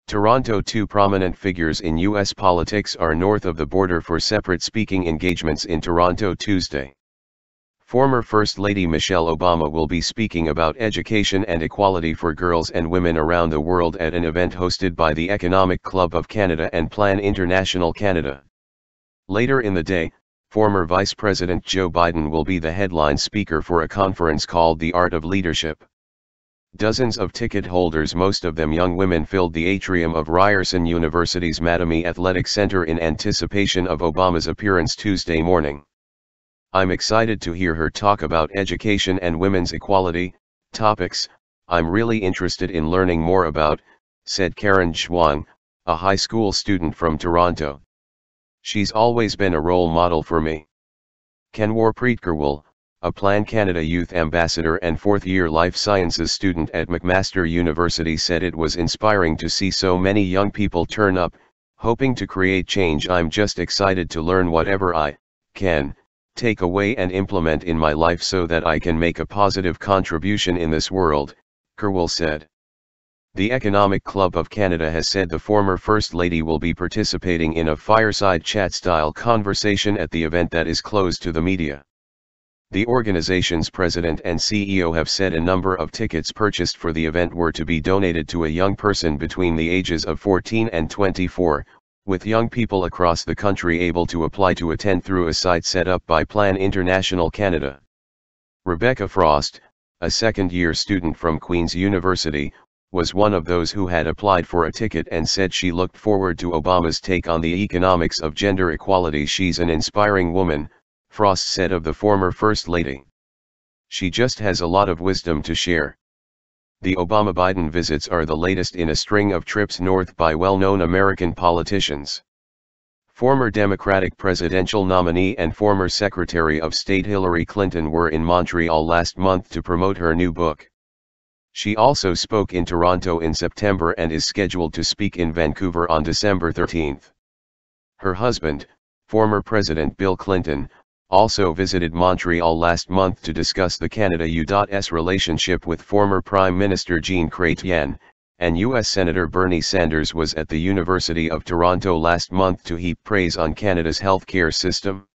Toronto. Two prominent figures in U.S. politics are north of the border for separate speaking engagements in Toronto Tuesday. Former First Lady Michelle Obama will be speaking about education and equality for girls and women around the world at an event hosted by the Economic Club of Canada and Plan International Canada. Later in the day, former Vice President Joe Biden will be the headline speaker for a conference called The Art of Leadership. Dozens of ticket holders, most of them young women, filled the atrium of Ryerson University's Mattamy Athletic Center in anticipation of Obama's appearance Tuesday morning. "I'm excited to hear her talk about education and women's equality, topics I'm really interested in learning more about," said Karen Zhuang, a high school student from Toronto. "She's always been a role model for me." Kanwarpreet Karwal, a Plan Canada Youth Ambassador and fourth-year Life Sciences student at McMaster University, said it was inspiring to see so many young people turn up, hoping to create change. "I'm just excited to learn whatever I can take away and implement in my life so that I can make a positive contribution in this world," Karwal said. The Economic Club of Canada has said the former First Lady will be participating in a fireside chat-style conversation at the event that is closed to the media. The organization's president and CEO have said a number of tickets purchased for the event were to be donated to a young person between the ages of 14 and 24, with young people across the country able to apply to attend through a site set up by Plan International Canada. Rebecca Frost, a second-year student from Queen's University, was one of those who had applied for a ticket and said she looked forward to Obama's take on the economics of gender equality. "She's an inspiring woman," Frost said of the former First Lady. "She just has a lot of wisdom to share." The Obama-Biden visits are the latest in a string of trips north by well-known American politicians. Former Democratic presidential nominee and former Secretary of State Hillary Clinton were in Montreal last month to promote her new book. She also spoke in Toronto in September and is scheduled to speak in Vancouver on December 13. Her husband, former President Bill Clinton, also visited Montreal last month to discuss the Canada-U.S. relationship with former Prime Minister Jean Chrétien, and U.S. Senator Bernie Sanders was at the University of Toronto last month to heap praise on Canada's healthcare system.